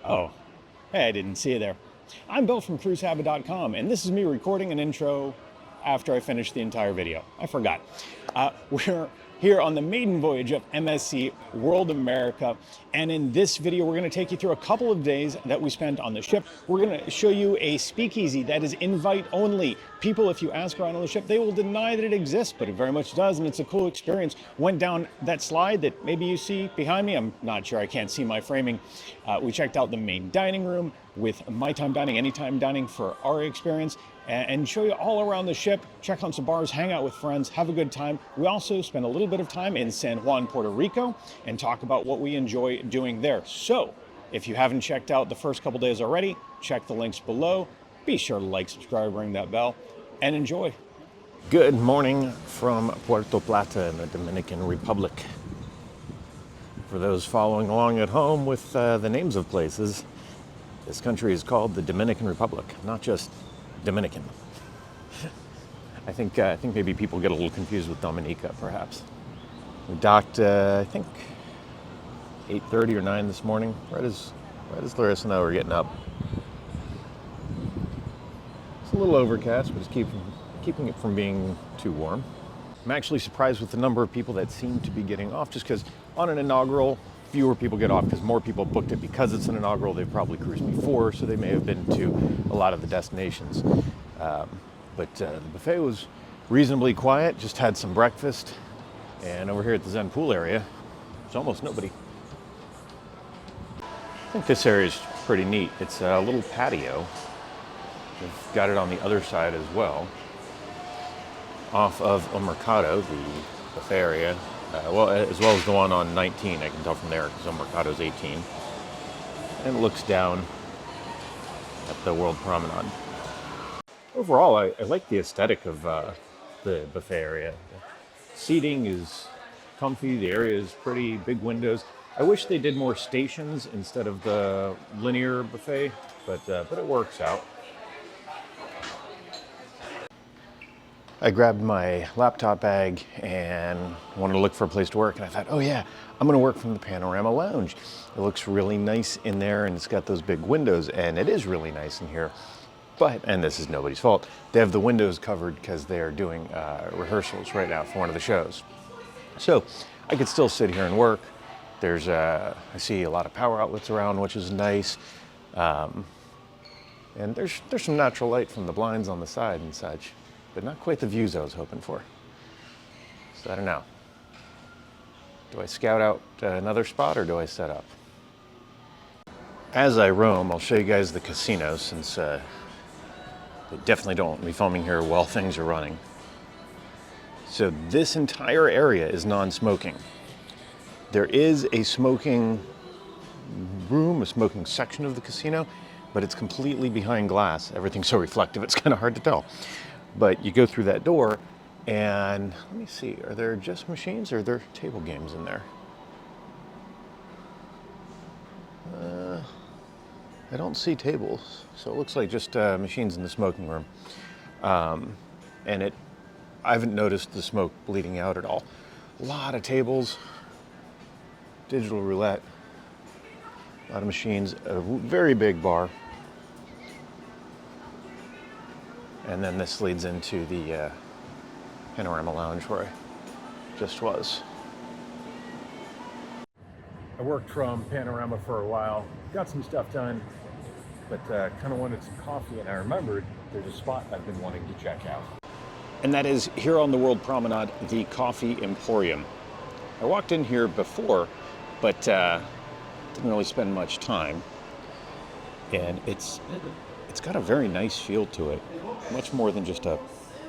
Oh, hey, I didn't see you there. I'm Bill from cruisehabit.com, and this is me recording an intro after I finished the entire video. I forgot. We're here on the maiden voyage of MSC World America, and in this video we're going to take you through a couple of days that we spent on the ship. We're going to show you a speakeasy that is invite only. People, if you ask around on the ship, they will deny that it exists, but it very much does, and it's a cool experience. Went down that slide that maybe you see behind me. I'm not sure, I can't see my framing. We checked out the main dining room with My Time Dining, Anytime Dining for Aurea experience, and show you all around the ship, check on some bars, hang out with friends, have a good time. We also spend a little bit of time in San Juan, Puerto Rico, and talk about what we enjoy doing there. So, if you haven't checked out the first couple days already, check the links below. Be sure to like, subscribe, ring that bell, and enjoy. Good morning from Puerto Plata in the Dominican Republic. For those following along at home with the names of places, this country is called the Dominican Republic, not just Dominican. I think maybe people get a little confused with Dominica, perhaps. We docked, I think, 8:30 or 9 this morning, right as Larissa and I were getting up. It's a little overcast, but it's keeping it from being too warm. I'm actually surprised with the number of people that seem to be getting off, just because on an inaugural, fewer people get off because more people booked it because it's an inaugural. They've probably cruised before, so they may have been to a lot of the destinations. But the buffet was reasonably quiet, just had some breakfast. And over here at the Zen pool area, there's almost nobody. I think this area is pretty neat. It's a little patio. They've got it on the other side as well, off of El Mercado, the buffet area. As well as the one on 19, I can tell from there, because El Mercado's 18. And it looks down at the World Promenade. Overall, I like the aesthetic of the buffet area. The seating is comfy, the area is pretty, big windows. I wish they did more stations instead of the linear buffet, but it works out. I grabbed my laptop bag and wanted to look for a place to work, and I thought, oh yeah, I'm gonna work from the Panorama Lounge. It looks really nice in there, and it's got those big windows, and it is really nice in here. But, and this is nobody's fault, they have the windows covered because they are doing rehearsals right now for one of the shows. So I could still sit here and work. There's, I see a lot of power outlets around, which is nice. And there's some natural light from the blinds on the side and such, but not quite the views I was hoping for. So I don't know. Do I scout out another spot, or do I set up? As I roam, I'll show you guys the casino, since they definitely don't want me filming here while things are running. So this entire area is non-smoking. There is a smoking room, a smoking section of the casino, but it's completely behind glass. Everything's so reflective, it's kind of hard to tell. But you go through that door, and let me see, are there just machines, or are there table games in there? I don't see tables, so it looks like just machines in the smoking room. And I haven't noticed the smoke bleeding out at all. A lot of tables, digital roulette, a lot of machines, a very big bar. And then this leads into the Panorama Lounge where I just was. I worked from Panorama for a while, got some stuff done, but kind of wanted some coffee, and I remembered there's a spot I've been wanting to check out. And that is here on the World Promenade, the Coffee Emporium. I walked in here before, but didn't really spend much time. And it's got a very nice feel to it, much more than just a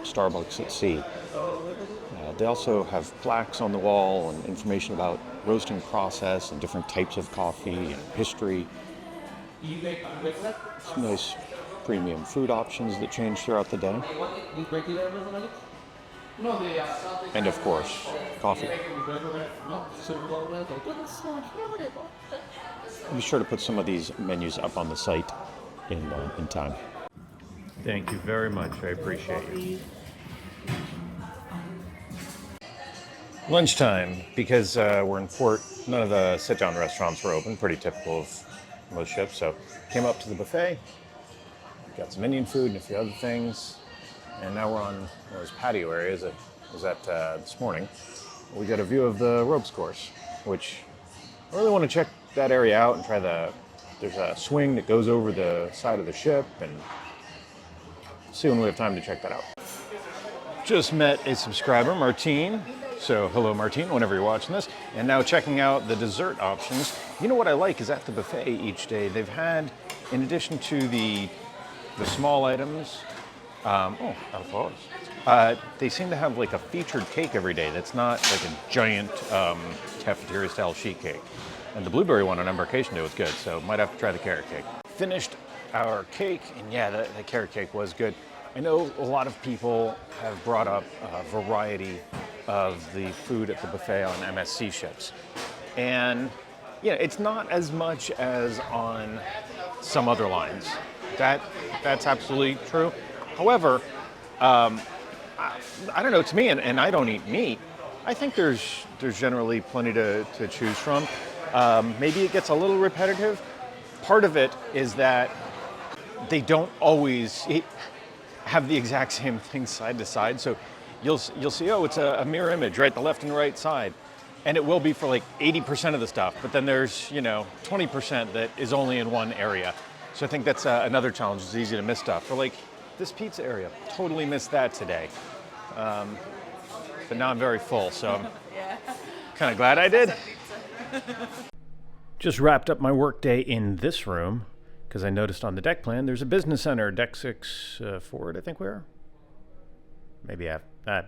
Starbucks at sea. They also have plaques on the wall and information about roasting process and different types of coffee and history. Some nice premium food options that change throughout the day. And of course, coffee. Be sure to put some of these menus up on the site in time. Thank you very much. I appreciate you. Lunchtime, because we're in port, none of the sit-down restaurants were open, pretty typical of most ships. So came up to the buffet, got some Indian food and a few other things, and now we're on one of those patio areas that was at this morning. We got a view of the ropes course, which I really want to check that area out and try there's a swing that goes over the side of the ship, and see when we have time to check that out. Just met a subscriber, Martine. So hello, Martine, whenever you're watching this. And now checking out the dessert options. You know what I like is at the buffet each day, they've had, in addition to the small items, they seem to have like a featured cake every day that's not like a giant cafeteria style sheet cake. And the blueberry one on Embarkation Day was good, so might have to try the carrot cake. Finished our cake, and yeah, the carrot cake was good. I know a lot of people have brought up a variety of the food at the buffet on MSC ships. And yeah, it's not as much as on some other lines. That's absolutely true. However, I don't know, to me, and I don't eat meat, I think there's generally plenty to choose from. Maybe it gets a little repetitive. Part of it is that they don't always have the exact same thing side to side. So you'll see, oh, it's a mirror image, right? The left and right side. And it will be for like 80% of the stuff, but then there's, 20% that is only in one area. So I think that's another challenge. It's easy to miss stuff. For like this pizza area, totally missed that today. But now I'm very full, so I'm kind of glad I did. Just wrapped up my workday in this room because I noticed on the deck plan there's a business center, deck 6 forward, I think we are. Maybe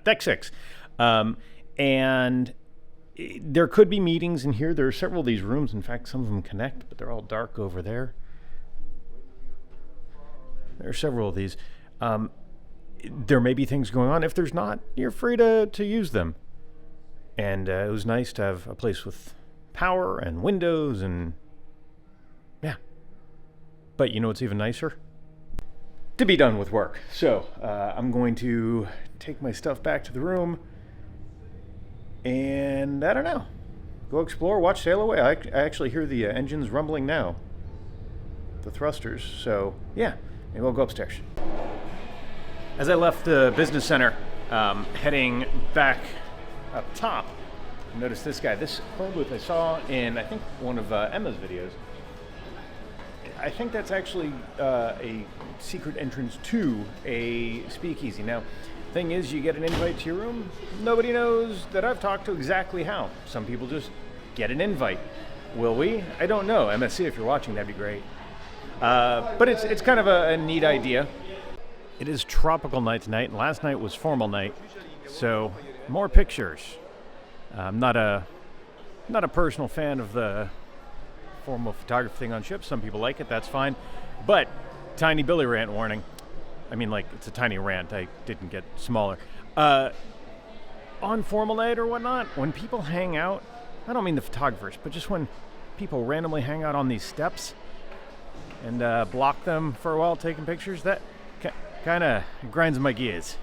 deck 6. And there could be meetings in here. There are several of these rooms. In fact, some of them connect, but they're all dark over there. There are several of these. There may be things going on. If there's not, you're free to use them. And it was nice to have a place with power and windows and yeah. But you know what's even nicer? To be done with work. So I'm going to take my stuff back to the room and I don't know, go explore, watch sail away. I actually hear the engines rumbling now, the thrusters. So yeah, maybe we'll go upstairs. As I left the business center, heading back up top, notice this guy, this phone booth I saw in, I think, one of Emma's videos. I think that's actually a secret entrance to a speakeasy. Now, thing is, you get an invite to your room. Nobody knows that I've talked to exactly how. Some people just get an invite. Will we? I don't know. MSC, if you're watching, that'd be great. But it's kind of a neat idea. It is tropical night tonight, and last night was formal night, so more pictures. I'm not a personal fan of the formal photography thing on ships. Some people like it, that's fine. But tiny Billy rant warning. I mean, like, it's a tiny rant. I didn't get smaller. On formal night or whatnot, when people hang out, I don't mean the photographers, but just when people randomly hang out on these steps and block them for a while taking pictures, that kind of grinds my gears.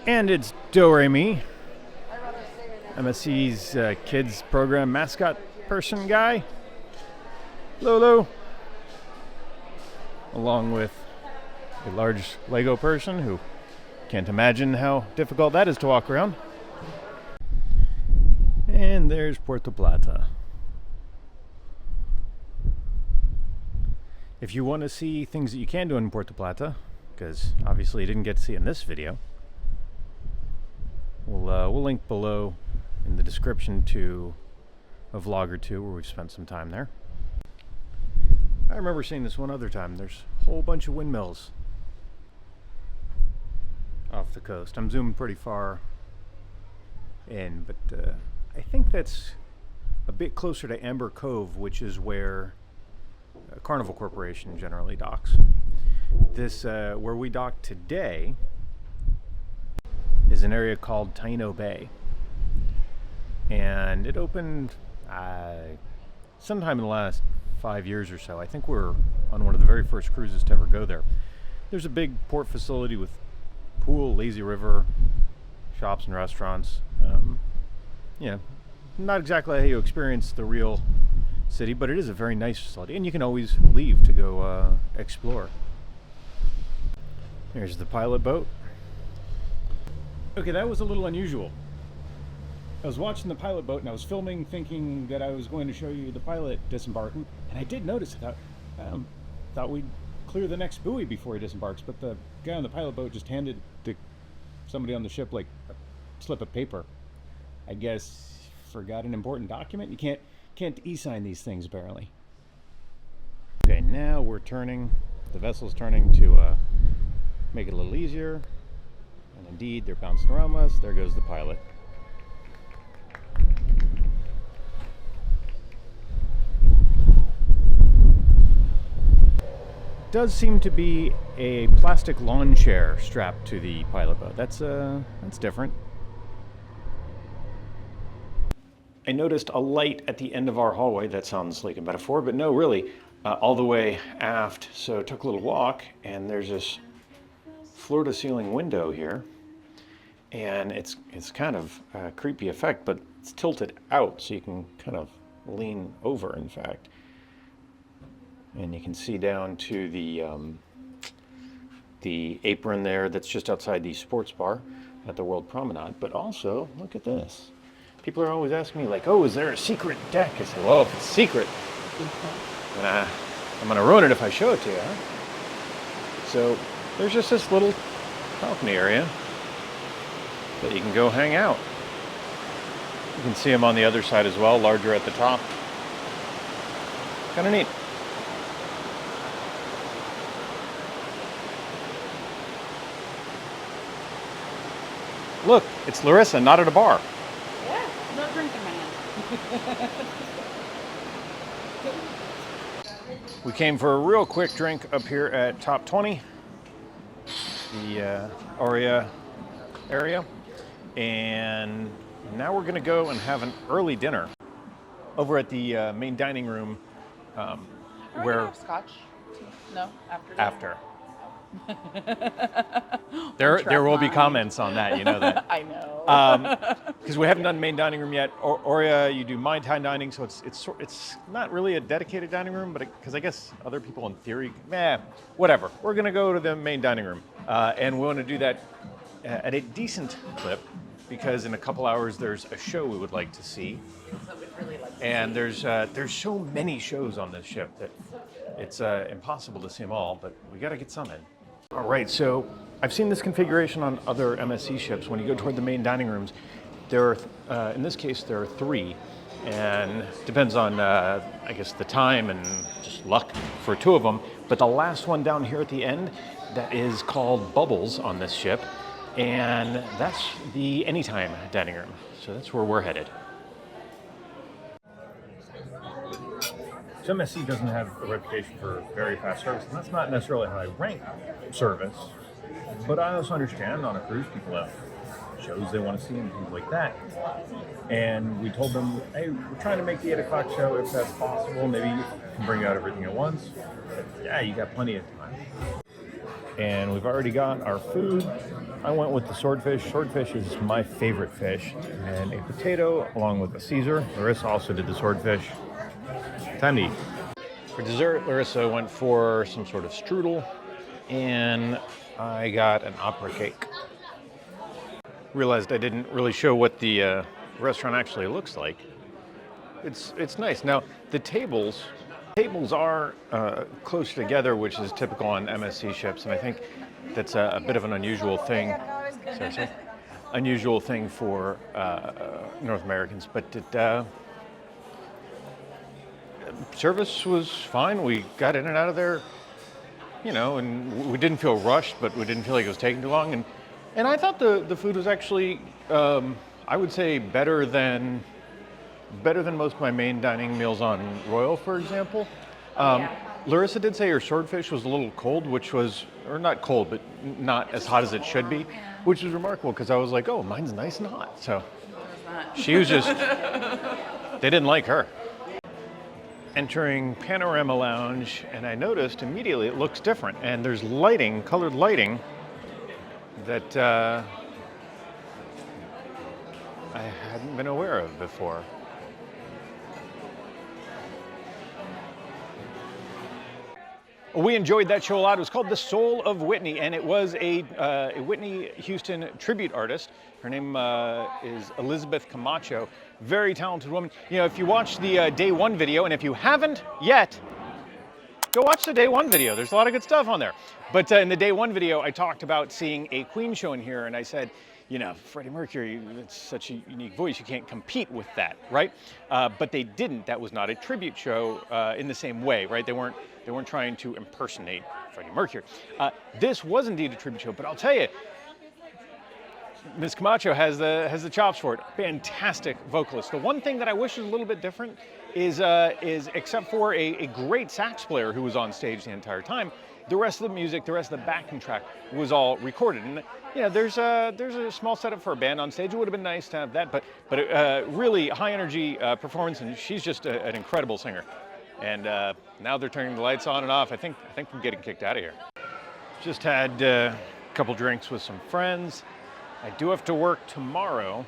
And it's Do-Re-Mi, MSC's kids program mascot person guy, Lolo, along with a large Lego person who can't imagine how difficult that is to walk around. And there's Puerto Plata. If you want to see things that you can do in Puerto Plata, because obviously you didn't get to see in this video, we'll link below in the description to a vlog or two where we've spent some time there. I remember seeing this one other time. There's a whole bunch of windmills off the coast. I'm zooming pretty far in, but I think that's a bit closer to Amber Cove, which is where Carnival Corporation generally docks. This, where we dock today, is an area called Taino Bay. And it opened sometime in the last 5 years or so. I think we're on one of the very first cruises to ever go there. There's a big port facility with pool, lazy river, shops and restaurants. Not exactly how you experience the real city, but it is a very nice facility, and you can always leave to go explore. There's the pilot boat. Okay, that was a little unusual. I was watching the pilot boat and I was filming thinking that I was going to show you the pilot disembarking, and I did notice that. Thought we'd clear the next buoy before he disembarks, but the guy on the pilot boat just handed somebody on the ship like a slip of paper. I guess forgot an important document. You can't e-sign these things apparently. Okay, now we're turning. The vessel's turning to make it a little easier, and indeed they're bouncing around us. There goes the pilot. Does seem to be a plastic lawn chair strapped to the pilot boat. That's different. I noticed a light at the end of our hallway. That sounds like a metaphor, but no, really, all the way aft. So took a little walk, and there's this floor-to-ceiling window here, and it's kind of a creepy effect, but it's tilted out, so you can kind of lean over, in fact. And you can see down to the apron there that's just outside the sports bar at the World Promenade. But also, look at this. People are always asking me, like, oh, is there a secret deck? I say, well, if it's secret, I'm going to ruin it if I show it to you, huh? So there's just this little balcony area that you can go hang out. You can see them on the other side as well, larger at the top. Kind of neat. Look, it's Larissa, not at a bar. Yeah, no drinking, man. We came for a real quick drink up here at Top 20, the Aurea area, and now we're gonna go and have an early dinner over at the main dining room. Where scotch? No, after. After. There will be comments on that, you know that. I know. Because we haven't done main dining room yet. Aurea, you do Mai Tai dining, so it's not really a dedicated dining room, but because I guess other people in theory, whatever. We're gonna go to the main dining room, and we want to do that at a decent clip, because in a couple hours there's a show we would like to see. And there's so many shows on this ship that it's impossible to see them all, but we got to get some in. All right, so I've seen this configuration on other MSC ships. When you go toward the main dining rooms, there are, in this case, there are 3, and depends on, I guess, the time and just luck for 2 of them. But the last one down here at the end, that is called Bubbles on this ship, and that's the anytime dining room. So that's where we're headed. So MSC doesn't have a reputation for very fast service, and that's not necessarily how I rank service, but I also understand on a cruise people have shows they want to see and things like that. And we told them, hey, we're trying to make the 8 o'clock show if that's possible. Maybe you can bring out everything at once. But yeah, you got plenty of time. And we've already got our food. I went with the swordfish. Swordfish is my favorite fish. And a potato along with a Caesar. Larissa also did the swordfish. Time to eat. For dessert, Larissa went for some sort of strudel, and I got an opera cake. Realized I didn't really show what the restaurant actually looks like. It's nice. Now, the tables are close together, which is typical on MSC ships, and I think that's a bit of an unusual thing. Seriously? Unusual thing for North Americans, but service was fine. We got in and out of there, you know, and we didn't feel rushed, but we didn't feel like it was taking too long. And I thought the food was actually, I would say, better than most of my main dining meals on Royal, for example. Larissa did say her swordfish was a little cold, which was, or not cold, but not as hot as it should be, which was remarkable because I was like, oh, mine's nice and hot. So she was just, they didn't like her. Entering Panorama Lounge, and I noticed immediately it looks different, and there's lighting, colored lighting, that I hadn't been aware of before. We enjoyed that show a lot. It was called The Soul of Whitney, and it was a Whitney Houston tribute artist. Her name is Elizabeth Camacho. Very talented woman. You know, if you watch the day one video, and if you haven't yet, go watch the day one video. There's a lot of good stuff on there. But in the day one video, I talked about seeing a Queen show in here, and I said, you know, Freddie Mercury, it's such a unique voice, you can't compete with that, right? But they didn't. That was not a tribute show in the same way, right? They weren't trying to impersonate Freddie Mercury. This was indeed a tribute show, but I'll tell you, Ms. Camacho has the chops for it. Fantastic vocalist. The one thing that I wish was a little bit different is except for a great sax player who was on stage the entire time, the rest of the music, the rest of the backing track was all recorded. And you know, there's a small setup for a band on stage. It would have been nice to have that, but really high energy performance, and she's just an incredible singer. And now they're turning the lights on and off. I think I'm getting kicked out of here. Just had a couple drinks with some friends. I do have to work tomorrow.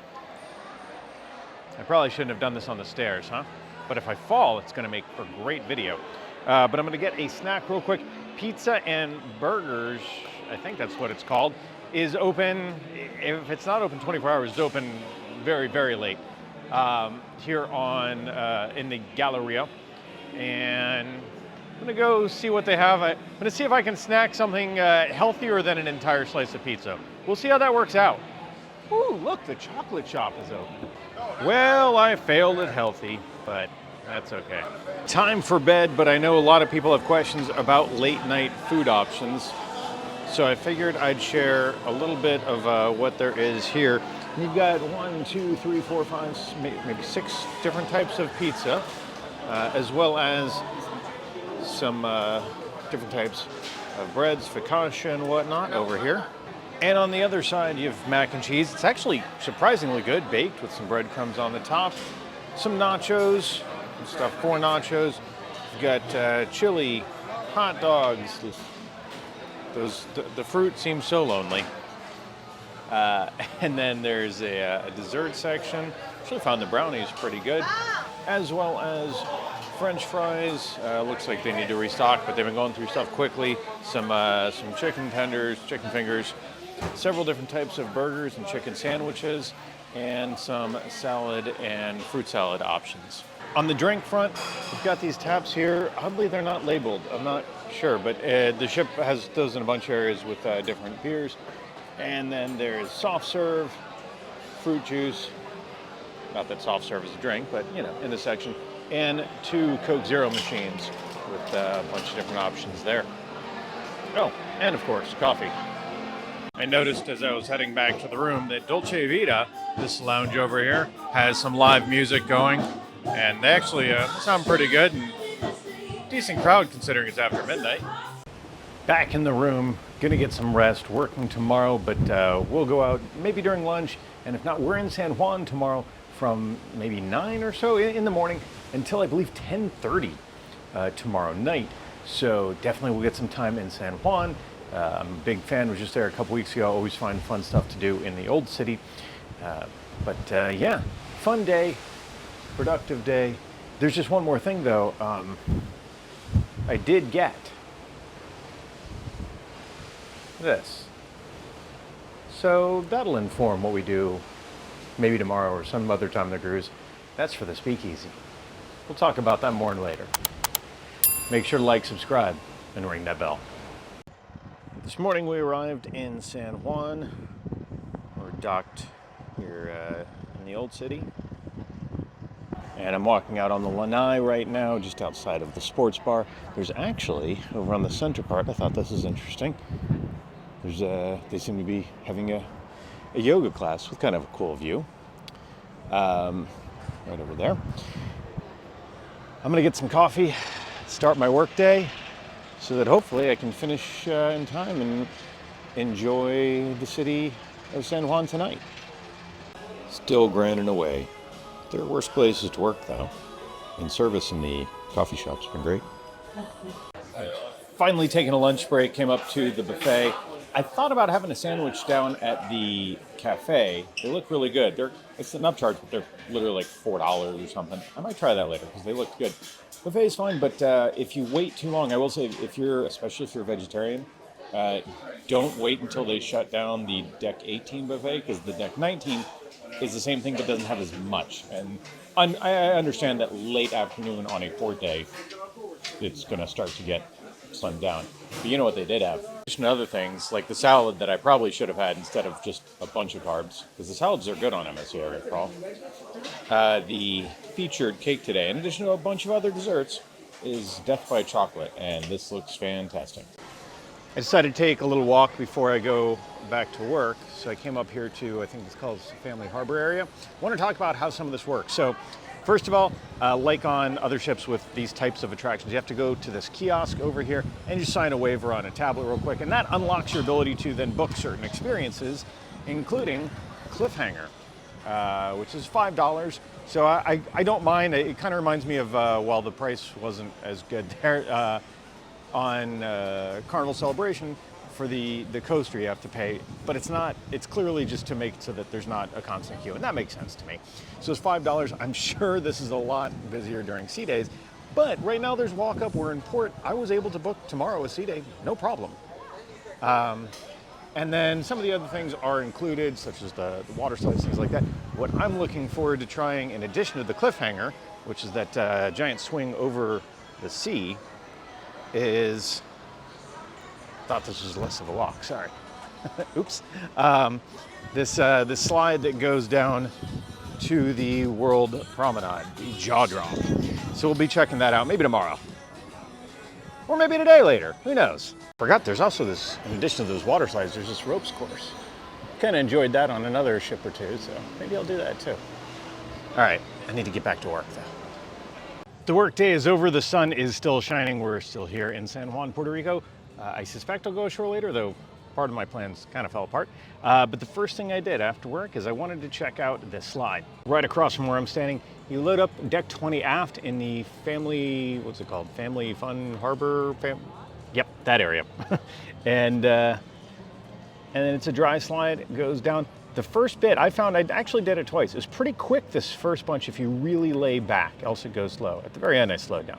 I probably shouldn't have done this on the stairs, huh? But if I fall, it's gonna make for great video. But I'm gonna get a snack real quick. Pizza and Burgers, I think that's what it's called, is open. If it's not open 24 hours, it's open very, very late here on in the Galleria. And I'm gonna go see what they have. I'm gonna see if I can snack something healthier than an entire slice of pizza. We'll see how that works out. Ooh, look, the chocolate shop is open. Well, I failed at healthy, but that's okay. Time for bed, but I know a lot of people have questions about late night food options. So I figured I'd share a little bit of what there is here. You've got 1, 2, 3, 4, 5, maybe 6 different types of pizza, as well as some different types of breads, focaccia and whatnot over here. And on the other side, you have mac and cheese. It's actually surprisingly good, baked with some breadcrumbs on the top. Some nachos, some stuff for nachos. You've got chili, hot dogs. The fruit seems so lonely. And then there's a dessert section. Actually found the brownies pretty good, as well as French fries. Looks like they need to restock, but they've been going through stuff quickly. Some chicken tenders, chicken fingers, several different types of burgers and chicken sandwiches, and some salad and fruit salad options. On the drink front, we've got these taps here. Oddly, they're not labeled. I'm not sure, but the ship has those in a bunch of areas with different beers. And then there's soft serve, fruit juice. Not that soft serve is a drink, but you know, in the section. And 2 Coke Zero machines with a bunch of different options there. Oh, and of course, coffee. I noticed as I was heading back to the room that Dolce Vita, this lounge over here, has some live music going. And they actually sound pretty good and decent crowd considering it's after midnight. Back in the room, gonna get some rest, working tomorrow, but we'll go out maybe during lunch. And if not, we're in San Juan tomorrow from maybe 9 or so in the morning until I believe 10:30 tomorrow night. So definitely we'll get some time in San Juan. I'm a big fan, was just there a couple weeks ago. Always find fun stuff to do in the old city. Yeah, fun day, productive day. There's just one more thing though. I did get this. So that'll inform what we do maybe tomorrow or some other time on the cruise. That's for the Speakeasy. We'll talk about that more later. Make sure to like, subscribe, and ring that bell. This morning we arrived in San Juan. We're docked here in the old city. And I'm walking out on the lanai right now, just outside of the sports bar. There's actually, over on the center part, I thought this is interesting. They seem to be having a yoga class with kind of a cool view. Right over there. I'm gonna get some coffee, start my work day, so that hopefully I can finish in time and enjoy the city of San Juan tonight. Still grinding away. There are worse places to work though. And service in the coffee shop's been great. Finally taking a lunch break, came up to the buffet. I thought about having a sandwich down at the cafe. They look really good. It's an upcharge, but they're literally like $4 or something. I might try that later because they look good. Buffet is fine, but if you wait too long, I will say, especially if you're a vegetarian, don't wait until they shut down the Deck 18 buffet, because the Deck 19 is the same thing but doesn't have as much. And I understand that late afternoon on a port day, it's going to start to get slimmed down. But you know what they did have? And other things, like the salad that I probably should have had instead of just a bunch of carbs, because the salads are good on MSC, I recall. The featured cake today, in addition to a bunch of other desserts, is Death by Chocolate, and this looks fantastic. I decided to take a little walk before I go back to work, so I came up here to, I think it's called Family Harbor area. I want to talk about how some of this works. So, first of all, like on other ships with these types of attractions, you have to go to this kiosk over here and you sign a waiver on a tablet real quick, and that unlocks your ability to then book certain experiences, including Cliffhanger, which is $5. So I don't mind. It kind of reminds me of, while the price wasn't as good there, on Carnival Celebration, for the coaster you have to pay, but it's clearly just to make so that there's not a constant queue, and that makes sense to me. So it's $5. I'm sure this is a lot busier during sea days, but right now there's walk up. We're in port. I was able to book tomorrow a sea day, no problem. And then some of the other things are included, such as the water slides, things like that. What I'm looking forward to trying, in addition to the Cliffhanger, which is that giant swing over the sea, is, thought this was less of a walk, sorry. Oops. This slide that goes down to the World Promenade, the Jaw Drop. So we'll be checking that out maybe tomorrow. Or maybe a day later, who knows? Forgot there's also this, in addition to those water slides, there's this ropes course. Kind of enjoyed that on another ship or two, so maybe I'll do that too. All right, I need to get back to work though. The work day is over, the sun is still shining. We're still here in San Juan, Puerto Rico. I suspect I'll go ashore later, though part of my plans kind of fell apart. But the first thing I did after work is I wanted to check out this slide. Right across from where I'm standing, you load up Deck 20 aft in the family, what's it called? Family Fun Harbor? Yep, that area. And then it's a dry slide, it goes down. The first bit, I found I actually did it twice. It's pretty quick, this first bunch, if you really lay back, else it goes slow. At the very end, I slowed down.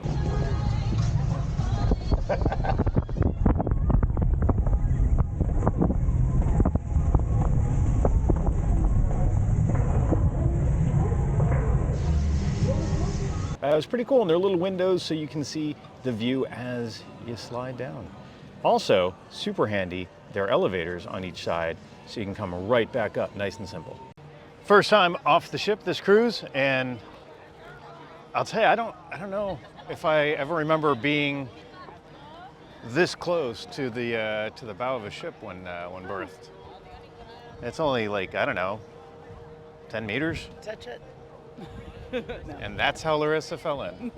It was pretty cool, and there are little windows so you can see the view as you slide down. Also, super handy, there are elevators on each side, so you can come right back up, nice and simple. First time off the ship this cruise, and I'll tell you, I don't know if I ever remember being this close to the bow of a ship when berthed. It's only like, I don't know, 10 meters? Touch it. No. And that's how Larissa fell in.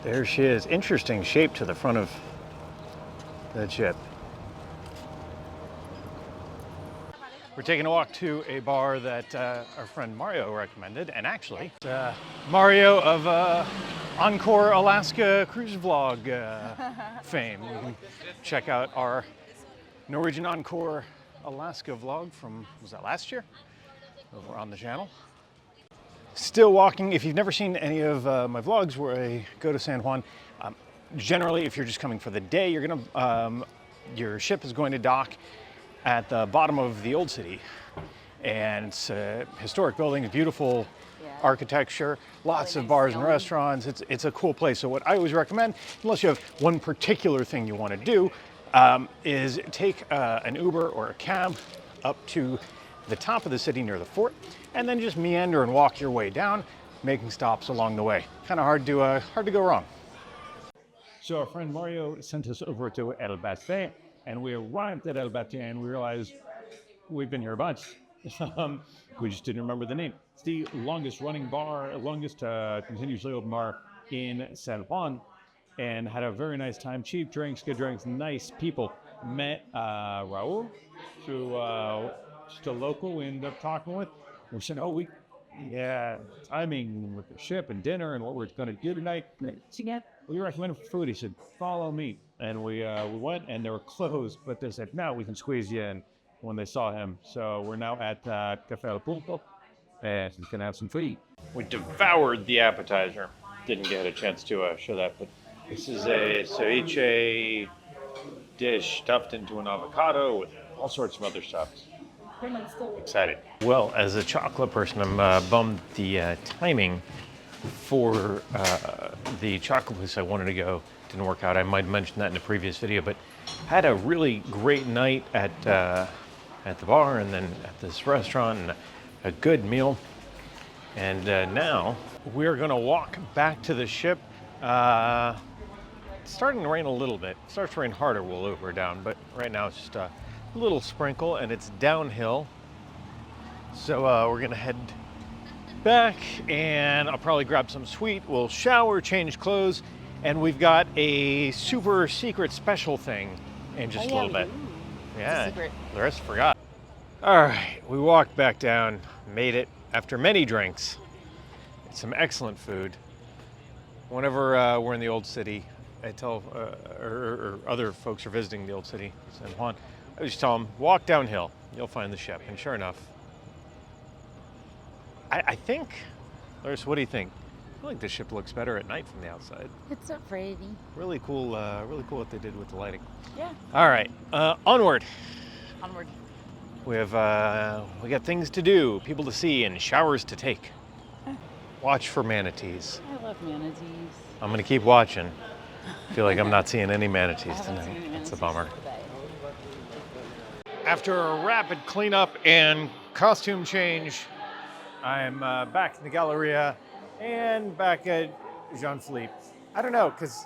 There she is. Interesting shape to the front of the ship. We're taking a walk to a bar that our friend Mario recommended, and actually, Mario of Encore Alaska cruise vlog fame. You can check out our Norwegian Encore Alaska vlog from, was that last year? Over on the channel. Still walking. If you've never seen any of my vlogs where I go to San Juan, generally, if you're just coming for the day, you're gonna your ship is going to dock at the bottom of the old city, and it's a historic building, beautiful architecture, lots of bars and restaurants. It's a cool place. So what I always recommend, unless you have one particular thing you want to do, is take an Uber or a cab up to the top of the city near the fort, and then just meander and walk your way down, making stops along the way. Kind of hard to go wrong. So our friend Mario sent us over to El Bastet, and we arrived at El Bastet and we realized we've been here a bunch. We just didn't remember the name. It's the longest running bar, longest continuously open bar in San Juan, and had a very nice time. Cheap drinks, good drinks, nice people. Met Raul through just a local we ended up talking with. We said, timing with the ship and dinner and what we're going to do tonight. we recommended food. He said, follow me. And we went, and they were closed, but they said, no, we can squeeze you in when they saw him. So we're now at Café El Punto, and he's going to have some food. We devoured the appetizer. Didn't get a chance to show that, but this is a ceviche dish stuffed into an avocado with all sorts of other stuff. Excited. Well, as a chocolate person, I'm bummed the timing for the chocolate place I wanted to go didn't work out. I might have mentioned that in a previous video, but had a really great night at the bar and then at this restaurant and a good meal. And now we're gonna walk back to the ship. It's starting to rain a little bit. It starts to rain harder while we're down, but right now it's just a little sprinkle and it's downhill. So we're gonna head back and I'll probably grab some sweet. We'll shower, change clothes, and we've got a super secret special thing in just a little bit. Yeah, the rest I forgot. All right, we walked back down, made it after many drinks. It's some excellent food. Whenever we're in the old city, I tell, or other folks are visiting the old city, San Juan, I just tell them, walk downhill, you'll find the ship. And sure enough, I think, Larissa, what do you think? I feel like the ship looks better at night from the outside. It's so pretty. Really cool what they did with the lighting. Yeah. All right, onward. Onward. We got things to do, people to see, and showers to take. Watch for manatees. I love manatees. I'm gonna keep watching. I feel like I'm not seeing any manatees I haven't tonight. seen any That's a manatees bummer. today. After a rapid cleanup and costume change, I'm back in the Galleria and back at Jean-Philippe. I don't know, because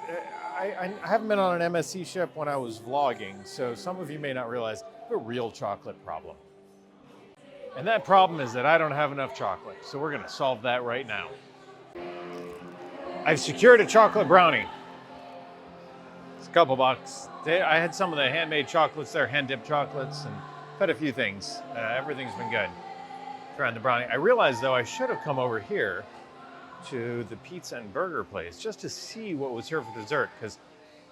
I haven't been on an MSC ship when I was vlogging, so some of you may not realize I have a real chocolate problem. And that problem is that I don't have enough chocolate, so we're gonna solve that right now. I've secured a chocolate brownie. It's a couple bucks. I had some of the handmade chocolates there, hand-dipped chocolates, and had a few things. Everything's been good. Trying the brownie. I realized, though, I should have come over here to the pizza and burger place just to see what was here for dessert, because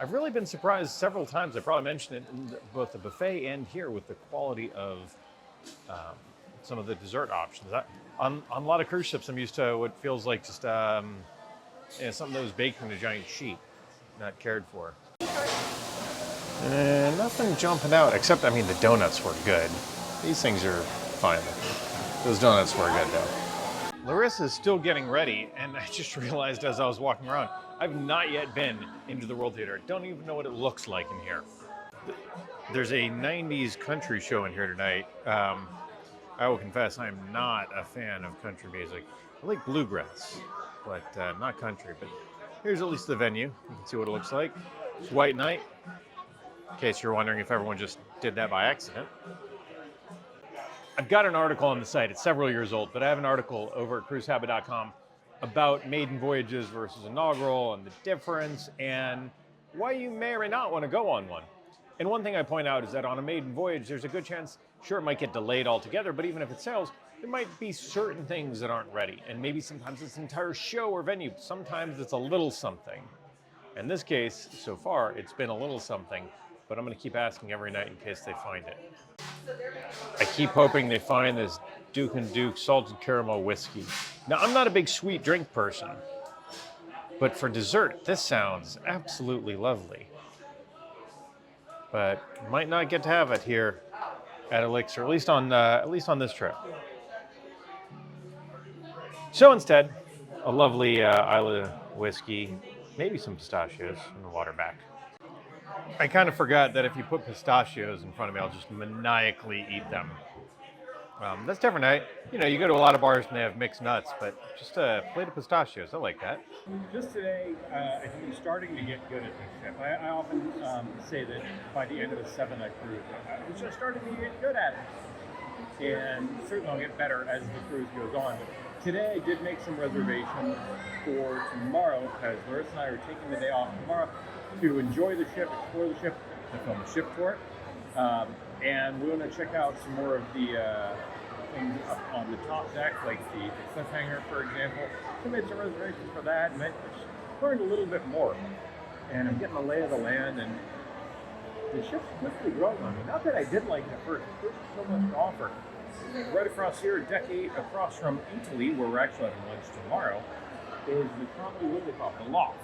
I've really been surprised several times. I probably mentioned it in both the buffet and here with the quality of some of the dessert options. On a lot of cruise ships, I'm used to what feels like just something that was baked in a giant sheet, not cared for. Nothing jumping out, except, I mean, the donuts were good. These things are fine. Those donuts were good, though. Larissa's still getting ready, and I just realized as I was walking around, I've not yet been into the World Theater. I don't even know what it looks like in here. There's a 90s country show in here tonight. I will confess, I'm not a fan of country music. I like bluegrass, but not country. But here's at least the venue. You can see what it looks like. It's white night, in case you're wondering if everyone just did that by accident. I've got an article on the site. It's several years old, but I have an article over at cruisehabit.com about Maiden Voyages versus Inaugural and the difference and why you may or may not want to go on one. And one thing I point out is that on a Maiden Voyage, there's a good chance, sure, it might get delayed altogether, but even if it sails, there might be certain things that aren't ready. And maybe sometimes it's an entire show or venue. Sometimes it's a little something. In this case, so far, it's been a little something, but I'm going to keep asking every night in case they find it. I keep hoping they find this Duke & Duke salted caramel whiskey. Now, I'm not a big sweet drink person, but for dessert, this sounds absolutely lovely. But might not get to have it here at Elixir, at least on this trip. So instead, a lovely Isla whiskey, maybe some pistachios in the water back. I kind of forgot that if you put pistachios in front of me, I'll just maniacally eat them. That's different. You go to a lot of bars and they have mixed nuts, but just a plate of pistachios, I like that. Just today, I think I'm starting to get good at this ship. I often say that by the end of the 7-night cruise, I'm just starting to get good at it. And certainly I'll get better as the cruise goes on. But today I did make some reservations for tomorrow, because Larissa and I are taking the day off tomorrow to enjoy the ship, explore the ship, to film a ship tour. And we're going to check out some more of the things up on the top deck, like the cliffhanger, for example. So we made some reservations for that, and learned a little bit more, and I'm getting the lay of the land, and the ship's quickly growing on me. Not that I didn't like it at first. There's so much to offer. Right across here, a decade across from Italy, where we're actually having lunch tomorrow, is the comedy, what do they call it, the Loft.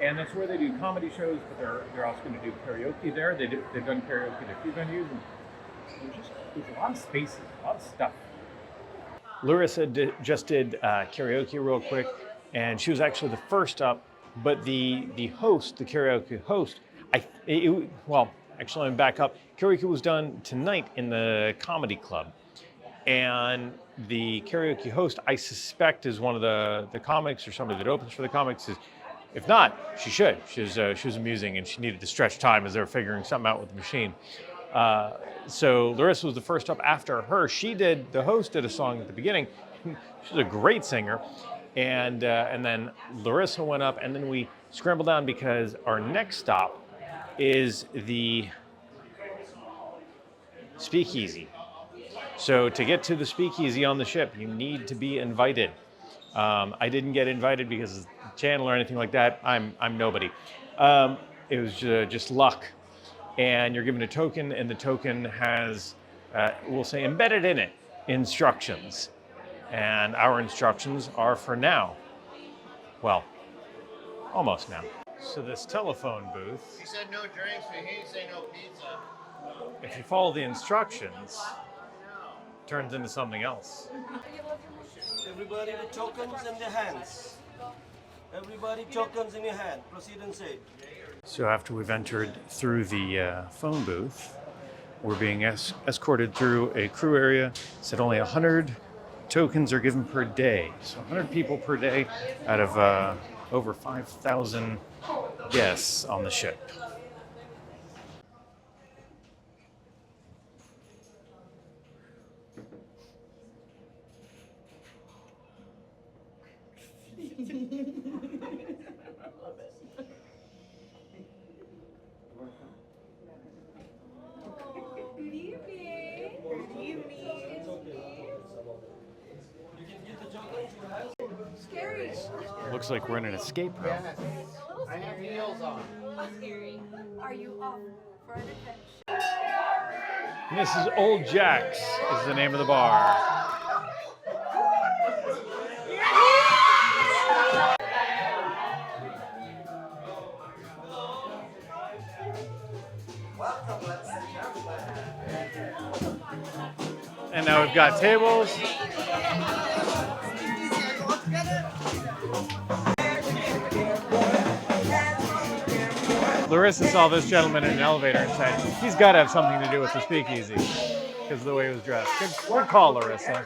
And that's where they do comedy shows, but they're also going to do karaoke there. They've done karaoke at a few venues, and there's a lot of spaces, a lot of stuff. Larissa just did karaoke real quick, and she was actually the first up, but the host, the karaoke host, well, actually let me back up. Karaoke was done tonight in the comedy club, and the karaoke host, I suspect, is one of the comics or somebody that opens for the comics. If not, she should. She was amusing, and she needed to stretch time as they were figuring something out with the machine. So Larissa was the first up. After her, the host did a song at the beginning. She's a great singer, and then Larissa went up, and then we scrambled down because our next stop is the Speakeasy. So to get to the Speakeasy on the ship, you need to be invited. I didn't get invited because of the channel or anything like that. I'm nobody. It was just luck. And you're given a token, and the token has, we'll say, embedded in it, instructions. And our instructions are for now. Well, almost now. So this telephone booth. He said no drinks, but he didn't say no pizza. If you follow the instructions, turns into something else. Everybody with tokens in their hands. Everybody tokens in your hand. Proceed and say. So after we've entered through the phone booth, we're being escorted through a crew area. It said only 100 tokens are given per day. So 100 people per day out of over 5,000 guests on the ship. Looks like we're in an escape room. I have heels on. Scary. Are you off for an adventure? Mrs. Old Jack's is the name of the bar. And now we've got tables. Larissa saw this gentleman in an elevator and said, he's got to have something to do with the Speakeasy because of the way he was dressed. Good call, Larissa.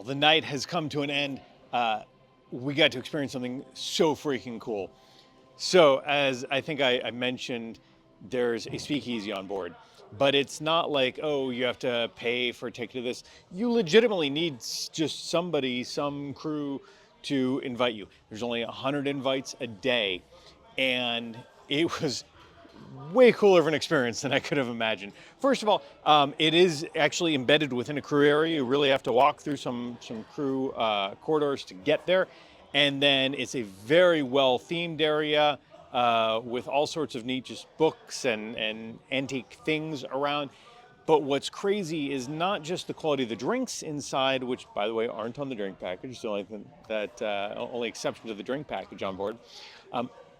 The night has come to an end. We got to experience something so freaking cool. So as I think I mentioned, there's a speakeasy on board, but it's not like, oh, you have to pay for a ticket to this. You legitimately need just somebody, some crew to invite you. There's only 100 invites a day, and it was way cooler of an experience than I could have imagined. First of all, it is actually embedded within a crew area. You really have to walk through some crew corridors to get there. And then it's a very well themed area with all sorts of neat just books and antique things around. But what's crazy is not just the quality of the drinks inside, which, by the way, aren't on the drink package. It's the only thing that only exception to the drink package on board,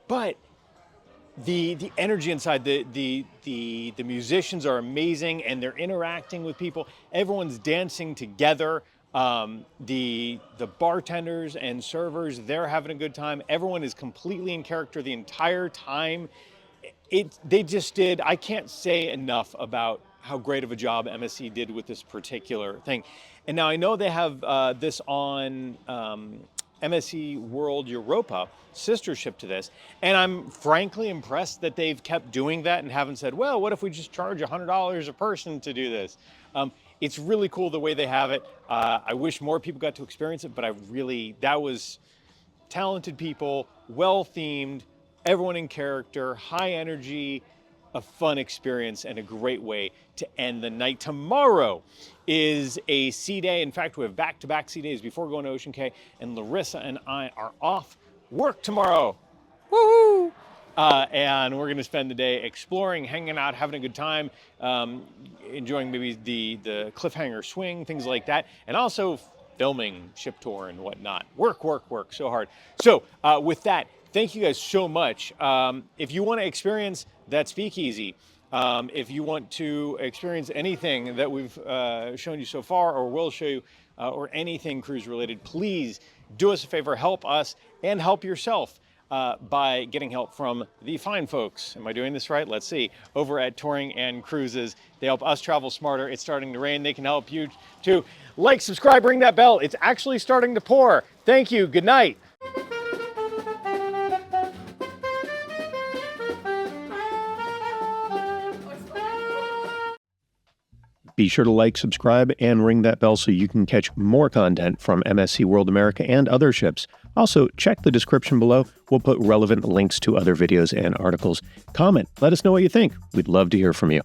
but the energy inside. The musicians are amazing, and they're interacting with people. Everyone's dancing together. The bartenders and servers, they're having a good time. Everyone is completely in character the entire time. They just did. I can't say enough about how great of a job MSC did with this particular thing. And now I know they have this on MSC World Europa, sister ship to this, and I'm frankly impressed that they've kept doing that and haven't said, well, what if we just charge $100 a person to do this? It's really cool the way they have it. I wish more people got to experience it, but that was talented people, well themed, everyone in character, high energy, a fun experience, and a great way to end the night. Tomorrow is a sea day. In fact, we have back-to-back sea days before going to Ocean Cay, and Larissa and I are off work tomorrow. Woohoo! And we're going to spend the day exploring, hanging out, having a good time, enjoying maybe the cliffhanger swing, things like that, and also filming ship tour and whatnot. Work so hard. So with that, thank you guys so much. If you want to experience that Speakeasy, if you want to experience anything that we've shown you so far or will show you, or anything cruise related, please do us a favor, help us and help yourself by getting help from the fine folks. Am I doing this right? Let's see. Over at Touring and Cruises. They help us travel smarter. It's starting to rain. They can help you too. Like, subscribe, ring that bell. It's actually starting to pour. Thank you. Good night. Be sure to like, subscribe, and ring that bell so you can catch more content from MSC World America and other ships. Also, check the description below. We'll put relevant links to other videos and articles. Comment. Let us know what you think. We'd love to hear from you.